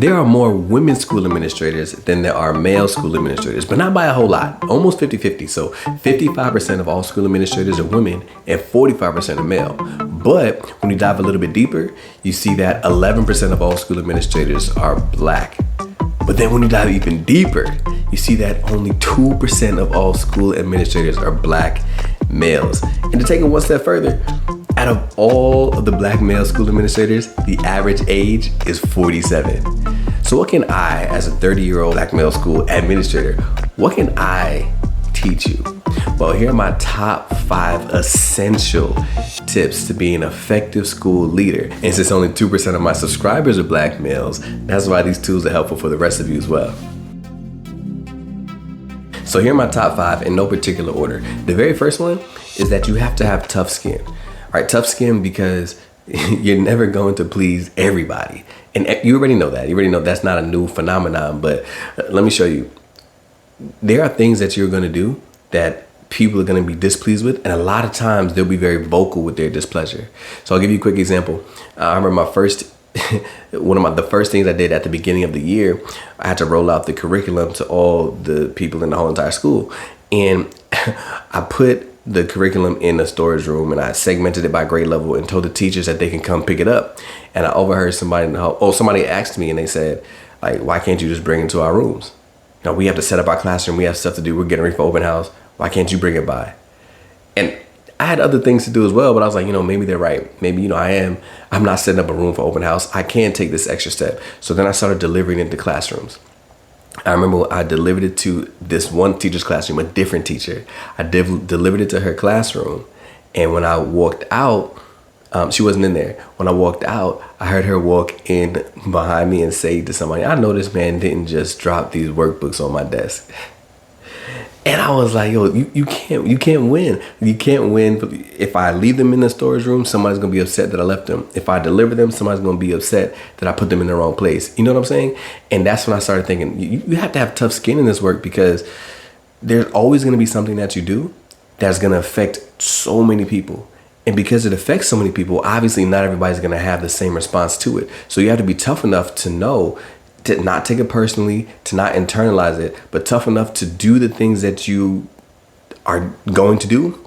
There are more women school administrators than there are male school administrators, but not by a whole lot, almost 50-50. So 55% of all school administrators are women and 45% are male. But when you dive a little bit deeper, you see that 11% of all school administrators are black. But then when you dive even deeper, you see that only 2% of all school administrators are black males. And to take it one step further, out of all of the black male school administrators, the average age is 47. So what can I, as a 30-year-old black male school administrator, what can I teach you? Well, here are my top 5 essential tips to be an effective school leader. And since only 2% of my subscribers are black males, that's why these tools are helpful for the rest of you as well. So here are my top 5 in no particular order. The very first one is that you have to have tough skin. All right, tough skin because you're never going to please everybody. And you already know that. You already know that's not a new phenomenon, but let me show you. There are things that you're going to do that people are going to be displeased with, and a lot of times they'll be very vocal with their displeasure. So I'll give you a quick example. I remember my first the first things I did at the beginning of the year, I had to roll out the curriculum to all the people in the whole entire school. And I put the curriculum in a storage room and I segmented it by grade level and told the teachers that they can come pick it up. And I overheard somebody asked me and they said, like, why can't you just bring it to our rooms? You know, we have to set up our classroom. We have stuff to do. We're getting ready for open house. Why can't you bring it by? And I had other things to do as well, but I was like, maybe they're right. Maybe, I'm not setting up a room for open house. I can take this extra step. So then I started delivering it to classrooms. I remember I delivered it to this one teacher's classroom, a different teacher. I delivered it to her classroom. And when I walked out, she wasn't in there. When I walked out, I heard her walk in behind me and say to somebody, I know this man didn't just drop these workbooks on my desk. And I was like, yo, you can't win. You can't win. If I leave them in the storage room, somebody's going to be upset that I left them. If I deliver them, somebody's going to be upset that I put them in the wrong place. You know what I'm saying? And that's when I started thinking, you have to have tough skin in this work, because there's always going to be something that you do that's going to affect so many people. And because it affects so many people, obviously not everybody's going to have the same response to it. So you have to be tough enough to know, to not take it personally, to not internalize it, but tough enough to do the things that you are going to do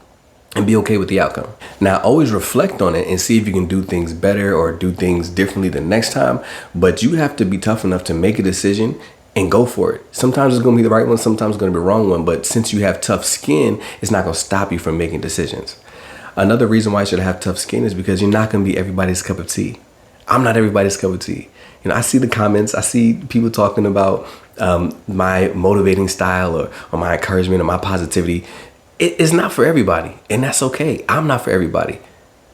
and be okay with the outcome. Now, always reflect on it and see if you can do things better or do things differently the next time. But you have to be tough enough to make a decision and go for it. Sometimes it's going to be the right one, sometimes it's going to be the wrong one. But since you have tough skin, it's not going to stop you from making decisions. Another reason why you should have tough skin is because you're not going to be everybody's cup of tea. I'm not everybody's cup of tea. I see the comments. I see people talking about my motivating style or my encouragement or my positivity. It's not for everybody, and that's okay. I'm not for everybody.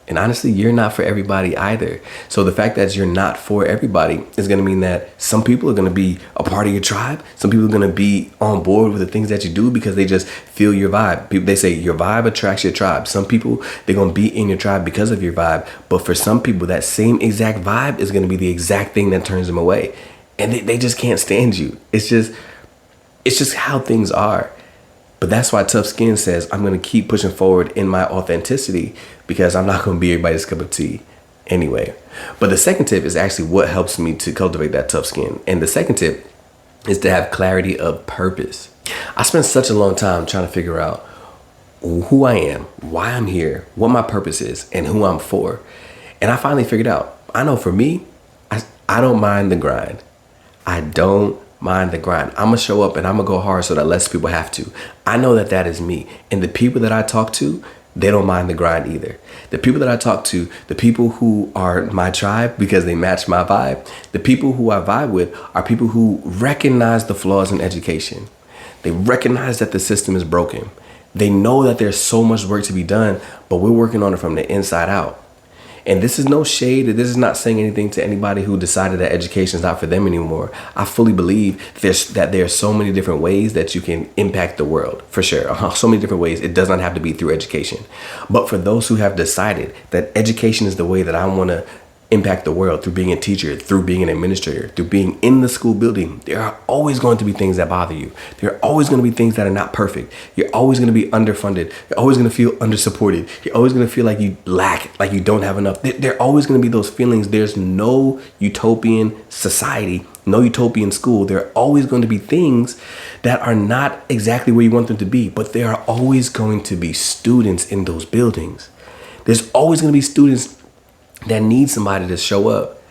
And honestly, you're not for everybody either. So the fact that you're not for everybody is going to mean that some people are going to be a part of your tribe. Some people are going to be on board with the things that you do because they just feel your vibe. They say your vibe attracts your tribe. Some people, they're going to be in your tribe because of your vibe. But for some people, that same exact vibe is going to be the exact thing that turns them away. And they just can't stand you. It's just how things are. But that's why tough skin says I'm going to keep pushing forward in my authenticity, because I'm not going to be everybody's cup of tea anyway. But the second tip is actually what helps me to cultivate that tough skin. And the second tip is to have clarity of purpose. I spent such a long time trying to figure out who I am, why I'm here, what my purpose is, and who I'm for. And I finally figured out, I know for me, I don't mind the grind. I don't mind the grind. I'm gonna show up and I'm gonna go hard so that less people have to. I know that is me. And the people that I talk to, they don't mind the grind either. The people that I talk to, the people who are my tribe because they match my vibe, the people who I vibe with are people who recognize the flaws in education. They recognize that the system is broken. They know that there's so much work to be done, but we're working on it from the inside out. And this is no shade. This is not saying anything to anybody who decided that education is not for them anymore. I fully believe that there are so many different ways that you can impact the world, for sure. So many different ways. It does not have to be through education. But for those who have decided that education is the way that I want to impact the world through being a teacher, through being an administrator, through being in the school building, there are always going to be things that bother you. There are always going to be things that are not perfect. You're always going to be underfunded. You're always going to feel undersupported. You're always going to feel like you lack, like you don't have enough. There are always going to be those feelings. There's no utopian society, no utopian school. There are always going to be things that are not exactly where you want them to be, but there are always going to be students in those buildings. There's always going to be students that need somebody to show up,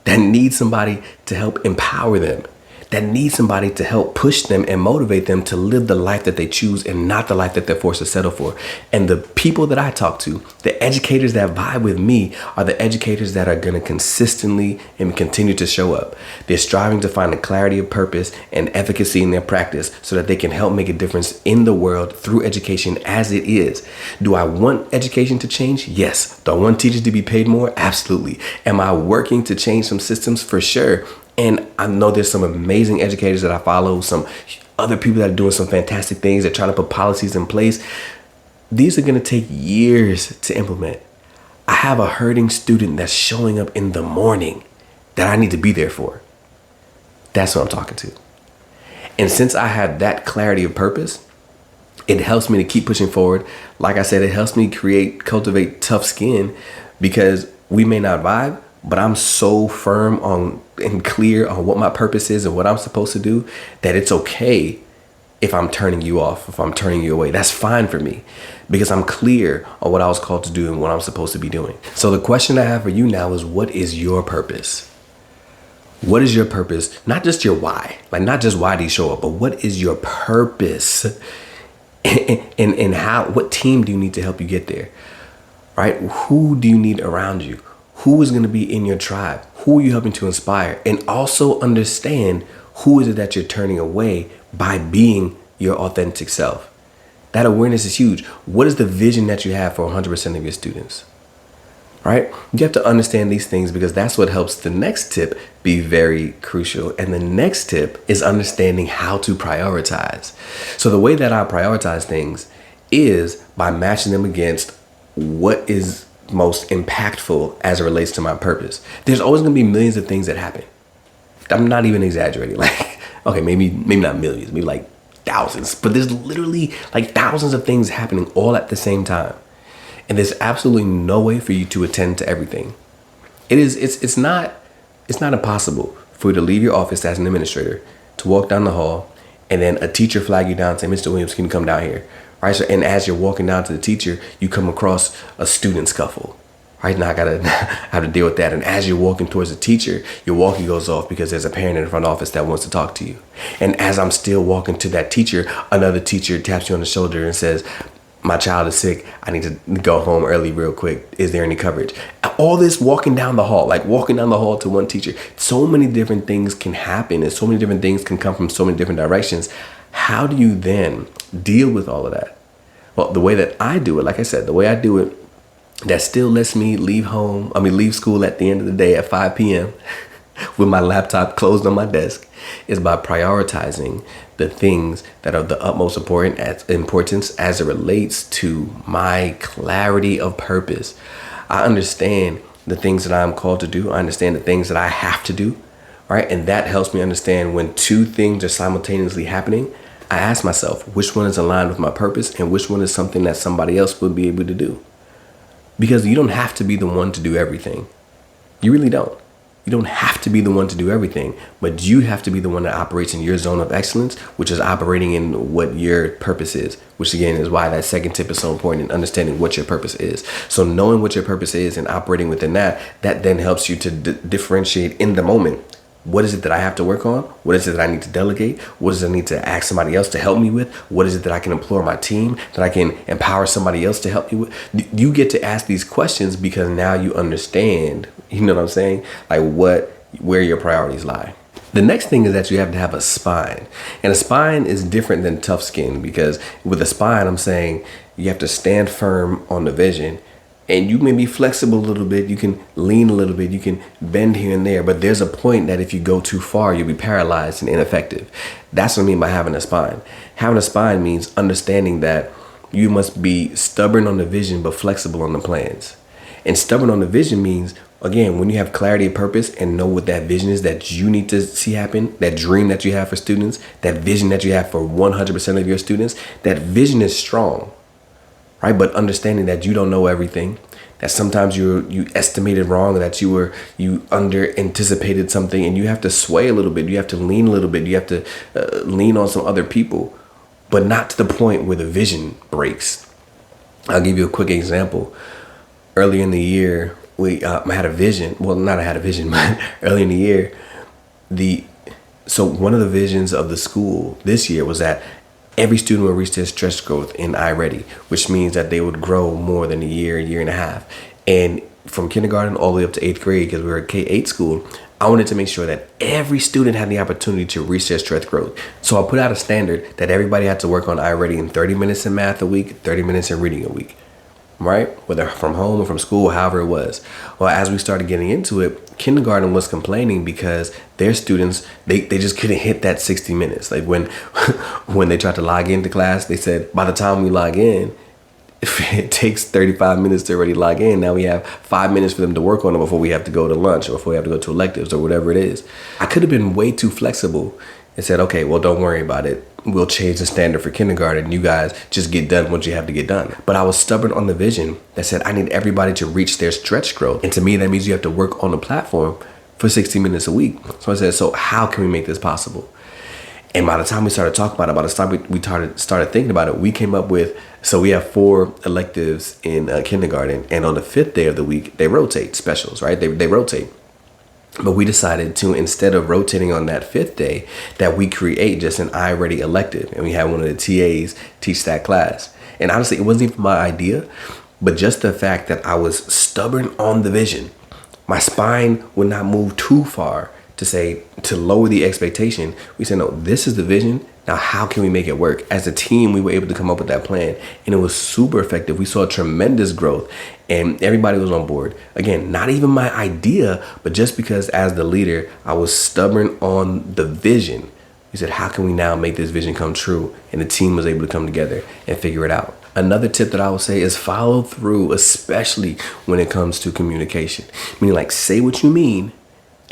that need somebody to help empower them, that need somebody to help push them and motivate them to live the life that they choose and not the life that they're forced to settle for. And the people that I talk to, the educators that vibe with me, are the educators that are going to consistently and continue to show up. They're striving to find a clarity of purpose and efficacy in their practice so that they can help make a difference in the world through education as it is. Do I want education to change? Yes. Do I want teachers to be paid more? Absolutely. Am I working to change some systems? For sure. And I know there's some amazing educators that I follow, some other people that are doing some fantastic things. They're trying to put policies in place. These are going to take years to implement. I have a hurting student that's showing up in the morning that I need to be there for. That's what I'm talking to. And since I have that clarity of purpose, it helps me to keep pushing forward. Like I said, it helps me cultivate tough skin, because we may not vibe, but I'm so firm on and clear on what my purpose is and what I'm supposed to do that it's okay if I'm turning you off, if I'm turning you away. That's fine for me, because I'm clear on what I was called to do and what I'm supposed to be doing. So the question I have for you now is, what is your purpose? What is your purpose? Not just your why, like not just why do you show up, but what is your purpose? And what team do you need to help you get there? Right? Who do you need around you? Who is going to be in your tribe? Who are you helping to inspire? And also understand, who is it that you're turning away by being your authentic self? That awareness is huge. What is the vision that you have for 100% of your students? Right? You have to understand these things, because that's what helps the next tip be very crucial. And the next tip is understanding how to prioritize. So the way that I prioritize things is by matching them against what is most impactful as it relates to my purpose. There's always going to be millions of things that happen. I'm not even exaggerating. Like, okay, maybe not millions, maybe like thousands, but there's literally like thousands of things happening all at the same time. And there's absolutely no way for you to attend to everything. It's not impossible for you to leave your office as an administrator, to walk down the hall, and then a teacher flag you down and say, Mr. Williams, can you come down here? Right. So, and as you're walking down to the teacher, you come across a student scuffle. Right now, I gotta have to deal with that. And as you're walking towards the teacher, your walkie goes off because there's a parent in the front office that wants to talk to you. And as I'm still walking to that teacher, another teacher taps you on the shoulder and says, my child is sick. I need to go home early real quick. Is there any coverage? All this walking down the hall, like walking down the hall to one teacher. So many different things can happen, and so many different things can come from so many different directions. How do you then deal with all of that? Well, the way that I do it, like I said, the way I do it, that still lets me leave school at the end of the day at 5 p.m. with my laptop closed on my desk, is by prioritizing the things that are the utmost importance as it relates to my clarity of purpose. I understand the things that I'm called to do. I understand the things that I have to do, right? And that helps me understand when two things are simultaneously happening. I ask myself, which one is aligned with my purpose and which one is something that somebody else would be able to do? Because you don't have to be the one to do everything. You really don't. You don't have to be the one to do everything, but you have to be the one that operates in your zone of excellence, which is operating in what your purpose is, which again is why that second tip is so important, in understanding what your purpose is. So knowing what your purpose is and operating within that then helps you to differentiate in the moment. What is it that I have to work on? What is it that I need to delegate? What is it I need to ask somebody else to help me with? What is it that I can implore my team, that I can empower somebody else to help me with? You get to ask these questions because now you understand, you know what I'm saying? Like where your priorities lie. The next thing is that you have to have a spine. And a spine is different than tough skin, because with a spine, I'm saying you have to stand firm on the vision. And you may be flexible a little bit. You can lean a little bit. You can bend here and there. But there's a point that if you go too far, you'll be paralyzed and ineffective. That's what I mean by having a spine. Having a spine means understanding that you must be stubborn on the vision, but flexible on the plans. And stubborn on the vision means Again, when you have clarity of purpose and know what that vision is that you need to see happen, that dream that you have for students, that vision that you have for 100% of your students, that vision is strong, right? But understanding that you don't know everything, that sometimes you estimated wrong, that you under anticipated something, and you have to sway a little bit, you have to lean a little bit, you have to lean on some other people, but not to the point where the vision breaks. I'll give you a quick example. Early in the year, I had a vision. Well, not I had a vision, but early in the year, so one of the visions of the school this year was that every student will reach their stretch growth in iReady, which means that they would grow more than a year and a half. And from kindergarten all the way up to 8th grade, because we were a K-8 school, I wanted to make sure that every student had the opportunity to reach their stretch growth. So I put out a standard that everybody had to work on iReady in 30 minutes in math a week, 30 minutes in reading a week, right? Whether from home or from school, however it was. Well, as we started getting into it, kindergarten was complaining because their students, they just couldn't hit that 60 minutes. Like when they tried to log into class, they said, by the time we log in, if it takes 35 minutes to already log in, now we have 5 minutes for them to work on it before we have to go to lunch or before we have to go to electives or whatever it is. I could have been way too flexible and said, okay, well, don't worry about it. We'll change the standard for kindergarten. You guys just get done what you have to get done. But I was stubborn on the vision that said I need everybody to reach their stretch growth. And to me, that means you have to work on the platform for 60 minutes a week. So I said, so how can we make this possible? And by the time we started talking about it, by the time we started thinking about it, we came up with, so we have 4 electives in kindergarten. And on the 5th day of the week, they rotate specials, right? They rotate. But we decided to, instead of rotating on that 5th day, that we create just an iReady elective. And we had one of the TAs teach that class. And honestly, it wasn't even my idea, but just the fact that I was stubborn on the vision. My spine would not move too far to lower the expectation. We said, no, this is the vision. Now, how can we make it work? As a team, we were able to come up with that plan, and it was super effective. We saw tremendous growth, and everybody was on board. Again, not even my idea, but just because as the leader, I was stubborn on the vision. We said, how can we now make this vision come true? And the team was able to come together and figure it out. Another tip that I would say is follow through, especially when it comes to communication. Meaning, like, say what you mean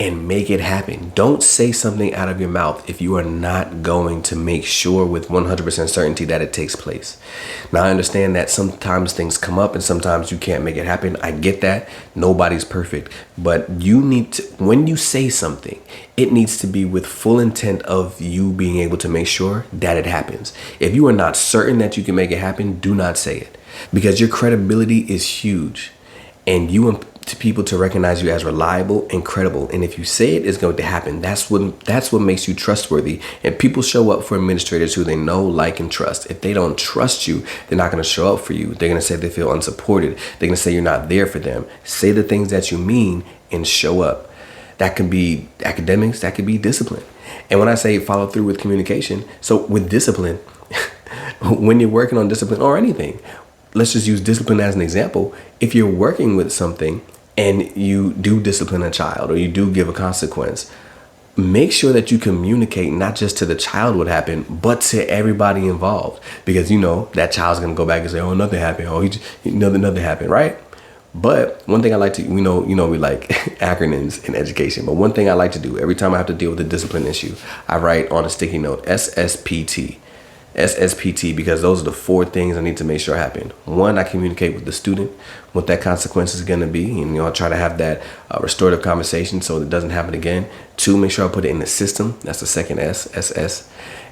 and make it happen. Don't say something out of your mouth if you are not going to make sure with 100% certainty that it takes place. Now, I understand that sometimes things come up and sometimes you can't make it happen. I get that. Nobody's perfect. But you need to, when you say something, it needs to be with full intent of you being able to make sure that it happens. If you are not certain that you can make it happen, do not say it, because your credibility is huge, and you want to people to recognize you as reliable and credible. And if you say it is going to happen, that's what makes you trustworthy. And people show up for administrators who they know, like, and trust. If they don't trust you, they're not going to show up for you. They're going to say they feel unsupported. They're going to say you're not there for them. Say the things that you mean and show up. That can be academics, that could be discipline. And when I say follow through with communication, so with discipline, when you're working on discipline or anything, let's just use discipline as an example. If you're working with something and you do discipline a child or you do give a consequence, make sure that you communicate not just to the child what happened, but to everybody involved. Because you know that child's gonna go back and say, "Oh, nothing happened. Oh, nothing happened," right? But one thing I like to, we like acronyms in education. But one thing I like to do every time I have to deal with a discipline issue, I write on a sticky note SSPT. SSPT, because those are the 4 things I need to make sure happen. 1, I communicate with the student what that consequence is going to be, and I try to have that restorative conversation so it doesn't happen again. 2, make sure I put it in the system. That's the second S, SS.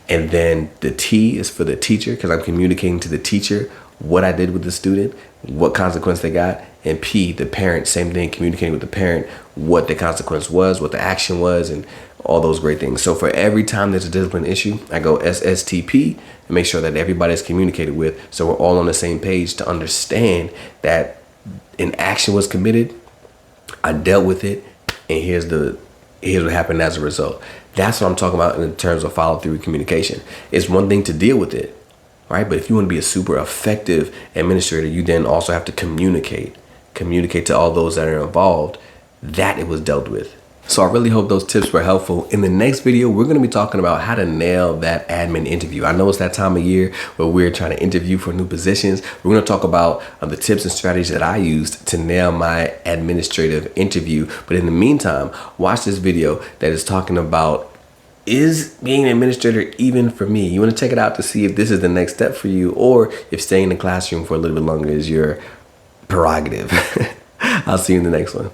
And then the T is for the teacher, because I'm communicating to the teacher what I did with the student, what consequence they got. And P, the parent, same thing, communicating with the parent what the consequence was, what the action was, and all those great things. So for every time there's a discipline issue, I go SSTP and make sure that everybody's communicated with, so we're all on the same page to understand that an action was committed, I dealt with it, and here's what happened as a result. That's what I'm talking about in terms of follow through communication. It's one thing to deal with it, right? But if you want to be a super effective administrator, you then also have to communicate to all those that are involved that it was dealt with. So I really hope those tips were helpful. In the next video, we're going to be talking about how to nail that admin interview. I know it's that time of year where we're trying to interview for new positions. We're going to talk about the tips and strategies that I used to nail my administrative interview. But in the meantime, watch this video that is talking about, is being an administrator even for me? You want to check it out to see if this is the next step for you, or if staying in the classroom for a little bit longer is your prerogative. I'll see you in the next one.